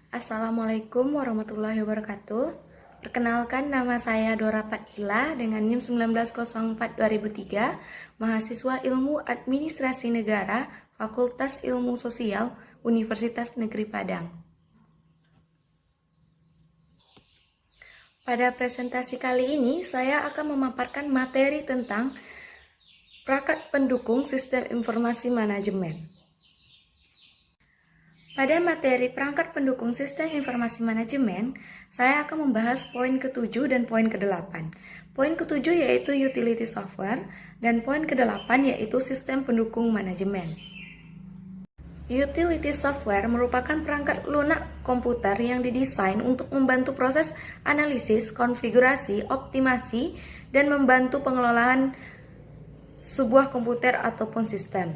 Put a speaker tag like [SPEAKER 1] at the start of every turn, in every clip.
[SPEAKER 1] Assalamualaikum warahmatullahi wabarakatuh. Perkenalkan, nama saya Dora Patila dengan NIM 1904-2003, mahasiswa Ilmu Administrasi Negara, Fakultas Ilmu Sosial, Universitas Negeri Padang. Pada presentasi kali ini, saya akan memaparkan materi tentang perangkat pendukung sistem informasi manajemen. Pada materi perangkat pendukung sistem informasi manajemen, saya akan membahas poin ke-7 dan poin ke-8. Poin ke-7 yaitu utility software, dan poin ke-8 yaitu sistem pendukung manajemen. Utility software merupakan perangkat lunak komputer yang didesain untuk membantu proses analisis, konfigurasi, optimasi, dan membantu pengelolaan sebuah komputer ataupun sistem.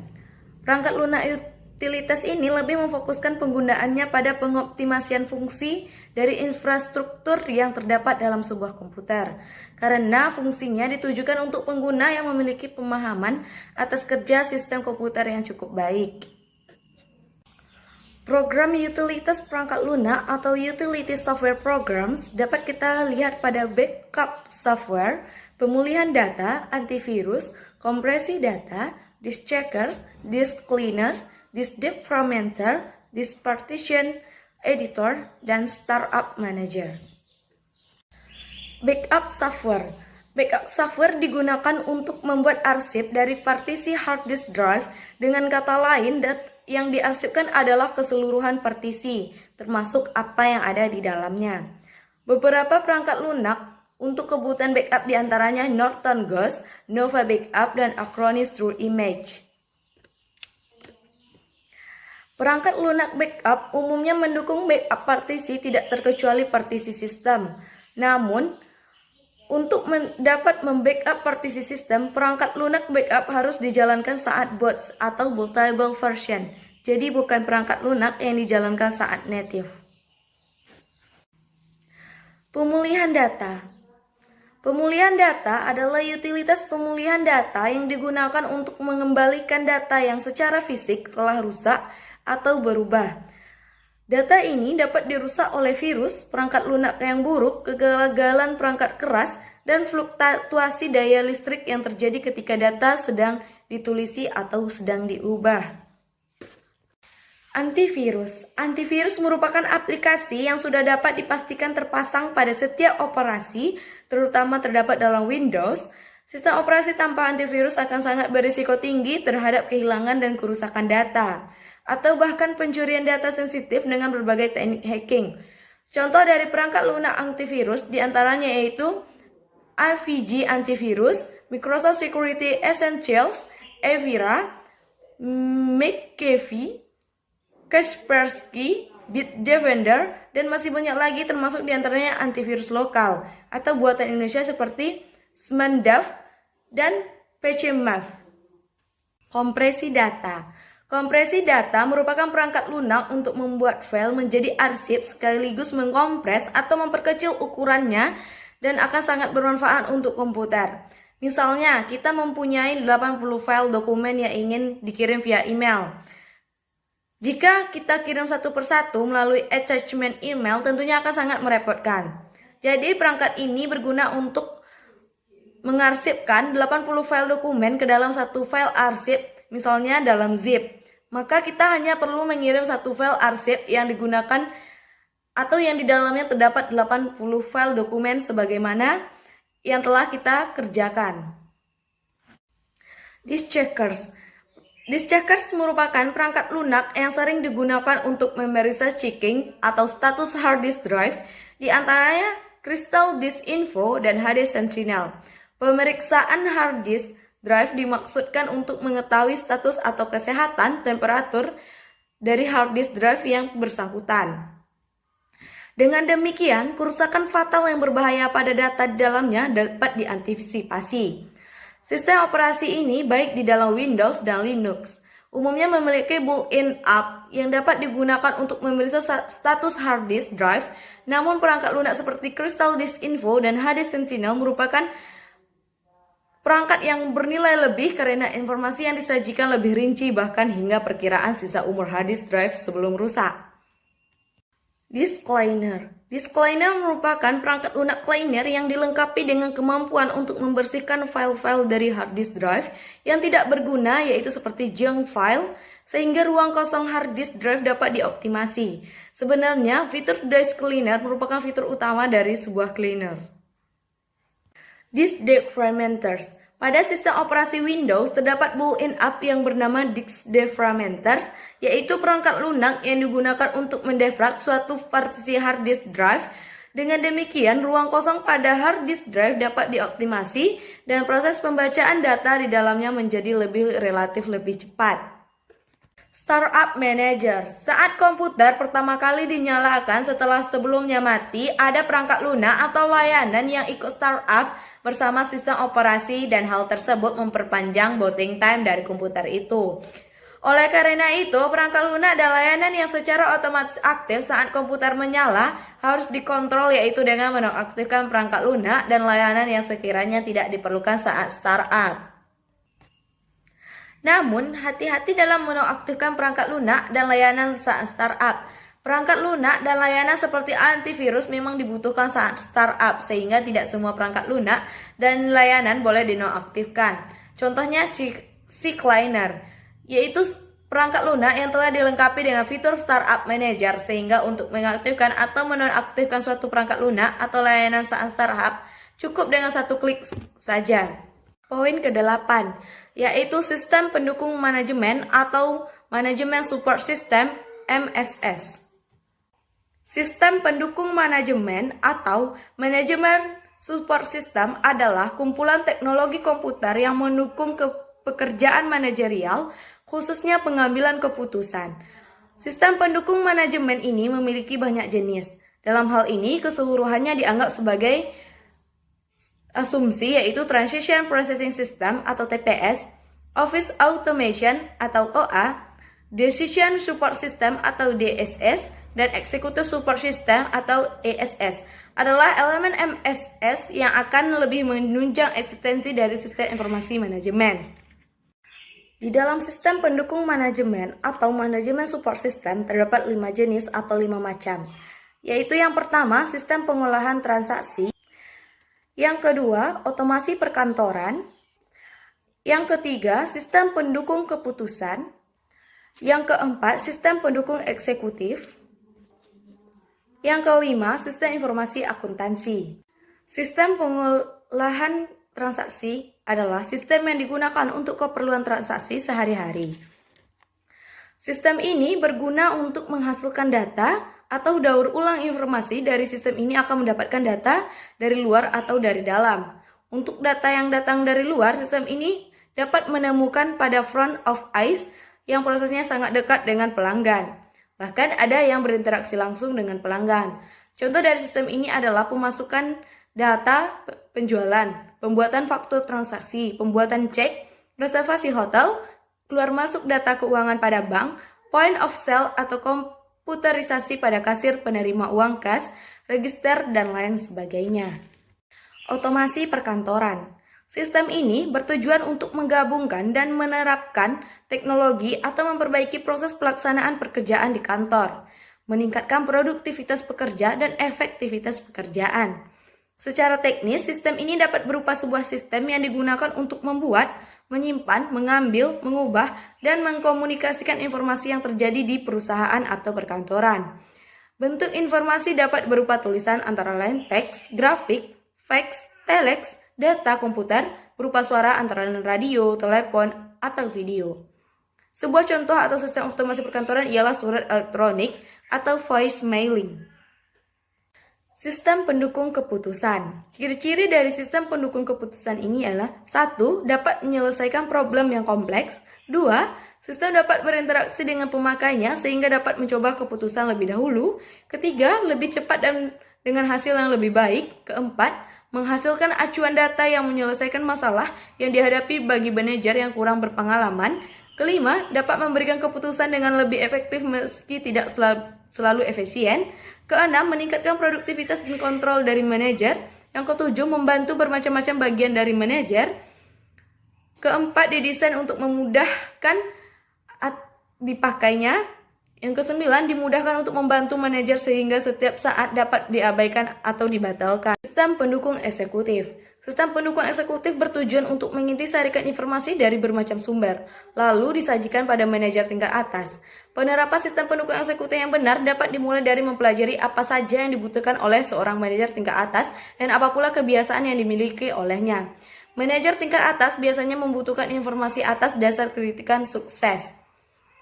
[SPEAKER 1] Perangkat lunak utilitas ini lebih memfokuskan penggunaannya pada pengoptimasian fungsi dari infrastruktur yang terdapat dalam sebuah komputer, karena fungsinya ditujukan untuk pengguna yang memiliki pemahaman atas kerja sistem komputer yang cukup baik. Program utilitas perangkat lunak atau utility software programs dapat kita lihat pada backup software, pemulihan data, antivirus, kompresi data, disk checkers, disk cleaner, disk defragmenter, disk partition editor, dan startup manager. Backup software. Backup software digunakan untuk membuat arsip dari partisi hard disk drive. Dengan kata lain, yang diarsipkan adalah keseluruhan partisi, termasuk apa yang ada di dalamnya. Beberapa perangkat lunak untuk kebutuhan backup diantaranya Norton Ghost, Nova Backup, dan Acronis True Image. Perangkat lunak backup umumnya mendukung backup partisi tidak terkecuali partisi sistem. Namun, untuk dapat membackup partisi sistem, perangkat lunak backup harus dijalankan saat boot atau bootable version. Jadi bukan perangkat lunak yang dijalankan saat native. Pemulihan data. Pemulihan data adalah utilitas pemulihan data yang digunakan untuk mengembalikan data yang secara fisik telah rusak atau berubah. Data ini dapat dirusak oleh virus, perangkat lunak yang buruk, kegagalan perangkat keras, dan fluktuasi daya listrik yang terjadi ketika data sedang ditulisi atau sedang diubah. Antivirus. Antivirus merupakan aplikasi yang sudah dapat dipastikan terpasang pada setiap operasi, terutama terdapat dalam Windows. Sistem operasi tanpa antivirus akan sangat berisiko tinggi terhadap kehilangan dan kerusakan data, atau bahkan pencurian data sensitif dengan berbagai teknik hacking. Contoh dari perangkat lunak antivirus diantaranya yaitu AVG Antivirus, Microsoft Security Essentials, Avira, McAfee, Kaspersky, Bitdefender, dan masih banyak lagi, termasuk diantaranya antivirus lokal atau buatan Indonesia seperti Smandav dan PCMAV. Kompresi data. Kompresi data merupakan perangkat lunak untuk membuat file menjadi arsip sekaligus mengkompres atau memperkecil ukurannya dan akan sangat bermanfaat untuk komputer. Misalnya, kita mempunyai 80 file dokumen yang ingin dikirim via email. Jika kita kirim satu persatu melalui attachment email, tentunya akan sangat merepotkan. Jadi, perangkat ini berguna untuk mengarsipkan 80 file dokumen ke dalam satu file arsip, misalnya dalam zip. Maka kita hanya perlu mengirim satu file arsip yang digunakan atau yang di dalamnya terdapat 80 file dokumen sebagaimana yang telah kita kerjakan. Disk checkers. Disk checkers merupakan perangkat lunak yang sering digunakan untuk memeriksa checking atau status hard disk drive, di antaranya Crystal Disk Info dan HD Sentinel. Pemeriksaan hard disk drive dimaksudkan untuk mengetahui status atau kesehatan temperatur dari hard disk drive yang bersangkutan. Dengan demikian, kerusakan fatal yang berbahaya pada data di dalamnya dapat diantisipasi. Sistem operasi ini baik di dalam Windows dan Linux. Umumnya memiliki built-in app yang dapat digunakan untuk memeriksa status hard disk drive, namun perangkat lunak seperti Crystal Disk Info dan HD Sentinel merupakan perangkat yang bernilai lebih karena informasi yang disajikan lebih rinci, bahkan hingga perkiraan sisa umur hard disk drive sebelum rusak. Disk-cleaner. Disk-cleaner merupakan perangkat lunak cleaner yang dilengkapi dengan kemampuan untuk membersihkan file-file dari hard disk drive yang tidak berguna, yaitu seperti junk file, sehingga ruang kosong hard disk drive dapat dioptimasi. Sebenarnya, fitur disk cleaner merupakan fitur utama dari sebuah cleaner. Disk defragmenters. Pada sistem operasi Windows, terdapat built-in app yang bernama Disk Defragmenters, yaitu perangkat lunak yang digunakan untuk mendefrag suatu partisi hard disk drive. Dengan demikian, ruang kosong pada hard disk drive dapat dioptimasi dan proses pembacaan data di dalamnya menjadi relatif lebih cepat. Startup Manager. Saat komputer pertama kali dinyalakan setelah sebelumnya mati, ada perangkat lunak atau layanan yang ikut startup bersama sistem operasi, dan hal tersebut memperpanjang booting time dari komputer itu. Oleh karena itu, perangkat lunak dan layanan yang secara otomatis aktif saat komputer menyala harus dikontrol, yaitu dengan menonaktifkan perangkat lunak dan layanan yang sekiranya tidak diperlukan saat startup. Namun, hati-hati dalam menonaktifkan perangkat lunak dan layanan saat startup. Perangkat lunak dan layanan seperti antivirus memang dibutuhkan saat startup, sehingga tidak semua perangkat lunak dan layanan boleh dinonaktifkan. Contohnya CCleaner, yaitu perangkat lunak yang telah dilengkapi dengan fitur Startup Manager, sehingga untuk mengaktifkan atau menonaktifkan suatu perangkat lunak atau layanan saat startup cukup dengan satu klik saja. Poin ke-8, yaitu Sistem Pendukung Manajemen atau Management Support System (MSS). Sistem pendukung manajemen atau Management Support System adalah kumpulan teknologi komputer yang mendukung pekerjaan manajerial, khususnya pengambilan keputusan. Sistem pendukung manajemen ini memiliki banyak jenis. Dalam hal ini, keseluruhannya dianggap sebagai asumsi, yaitu Transition Processing System atau TPS, Office Automation atau OA, Decision Support System atau DSS, dan Executive Support System atau ESS adalah elemen MSS yang akan lebih menunjang eksistensi dari sistem informasi manajemen. Di dalam sistem pendukung manajemen atau Management Support System terdapat 5 jenis atau 5 macam, yaitu yang pertama sistem pengolahan transaksi, yang kedua otomasi perkantoran, yang ketiga sistem pendukung keputusan, yang keempat sistem pendukung eksekutif, yang kelima, sistem informasi akuntansi. Sistem pengolahan transaksi adalah sistem yang digunakan untuk keperluan transaksi sehari-hari. Sistem ini berguna untuk menghasilkan data atau daur ulang informasi. Dari sistem ini akan mendapatkan data dari luar atau dari dalam. Untuk data yang datang dari luar, sistem ini dapat menemukan pada front of house yang prosesnya sangat dekat dengan pelanggan. Bahkan ada yang berinteraksi langsung dengan pelanggan. Contoh dari sistem ini adalah pemasukan data penjualan, pembuatan faktur transaksi, pembuatan cek, reservasi hotel, keluar masuk data keuangan pada bank, point of sale atau komputerisasi pada kasir penerima uang kas, register, dan lain sebagainya. Otomasi perkantoran. Sistem ini bertujuan untuk menggabungkan dan menerapkan teknologi atau memperbaiki proses pelaksanaan pekerjaan di kantor, meningkatkan produktivitas pekerja dan efektivitas pekerjaan. Secara teknis, sistem ini dapat berupa sebuah sistem yang digunakan untuk membuat, menyimpan, mengambil, mengubah, dan mengkomunikasikan informasi yang terjadi di perusahaan atau perkantoran. Bentuk informasi dapat berupa tulisan antara lain teks, grafik, fax, telex, data komputer berupa suara antara lain radio, telepon, atau video. Sebuah contoh atau sistem otomasi perkantoran ialah surat elektronik atau voice mailing. Sistem pendukung keputusan. Ciri-ciri dari sistem pendukung keputusan ini adalah 1. Dapat menyelesaikan problem yang kompleks. 2. Sistem dapat berinteraksi dengan pemakainya sehingga dapat mencoba keputusan lebih dahulu. 3. Lebih cepat dan dengan hasil yang lebih baik. 4. Menghasilkan acuan data yang menyelesaikan masalah yang dihadapi bagi manajer yang kurang berpengalaman. 5. Dapat memberikan keputusan dengan lebih efektif meski tidak selalu efisien. 6. Meningkatkan produktivitas dan kontrol dari manajer. Yang 7. Membantu bermacam-macam bagian dari manajer. 4. Didesain untuk memudahkan dipakainya. Yang kesembilan, dimudahkan untuk membantu manajer sehingga setiap saat dapat diabaikan atau dibatalkan. Sistem pendukung eksekutif. Sistem pendukung eksekutif bertujuan untuk mengintisarikan informasi dari bermacam sumber, lalu disajikan pada manajer tingkat atas. Penerapan sistem pendukung eksekutif yang benar dapat dimulai dari mempelajari apa saja yang dibutuhkan oleh seorang manajer tingkat atas dan apa pula kebiasaan yang dimiliki olehnya. Manajer tingkat atas biasanya membutuhkan informasi atas dasar kritikan sukses.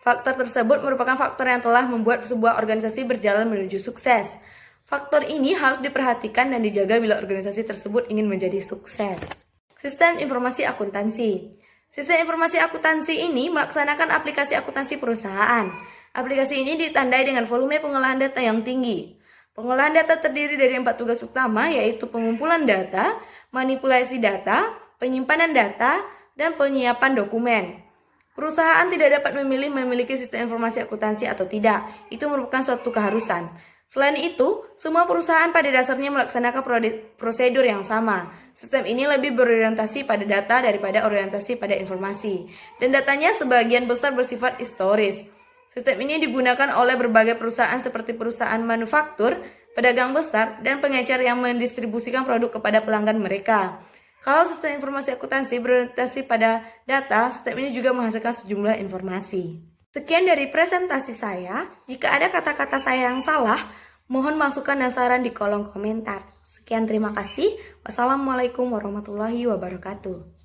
[SPEAKER 1] Faktor tersebut merupakan faktor yang telah membuat sebuah organisasi berjalan menuju sukses. Faktor ini harus diperhatikan dan dijaga bila organisasi tersebut ingin menjadi sukses. Sistem informasi akuntansi. Sistem informasi akuntansi ini melaksanakan aplikasi akuntansi perusahaan. Aplikasi ini ditandai dengan volume pengolahan data yang tinggi. Pengolahan data terdiri dari 4 tugas utama, yaitu pengumpulan data, manipulasi data, penyimpanan data, dan penyiapan dokumen. Perusahaan tidak dapat memilih memiliki sistem informasi akuntansi atau tidak. Itu merupakan suatu keharusan. Selain itu, semua perusahaan pada dasarnya melaksanakan prosedur yang sama. Sistem ini lebih berorientasi pada data daripada orientasi pada informasi. Dan datanya sebagian besar bersifat historis. Sistem ini digunakan oleh berbagai perusahaan seperti perusahaan manufaktur, pedagang besar, dan pengecer yang mendistribusikan produk kepada pelanggan mereka. Kalau sistem informasi akuntansi berorientasi pada data, sistem ini juga menghasilkan sejumlah informasi. Sekian dari presentasi saya. Jika ada kata-kata saya yang salah, mohon masukan dan saran di kolom komentar. Sekian, terima kasih. Wassalamualaikum warahmatullahi wabarakatuh.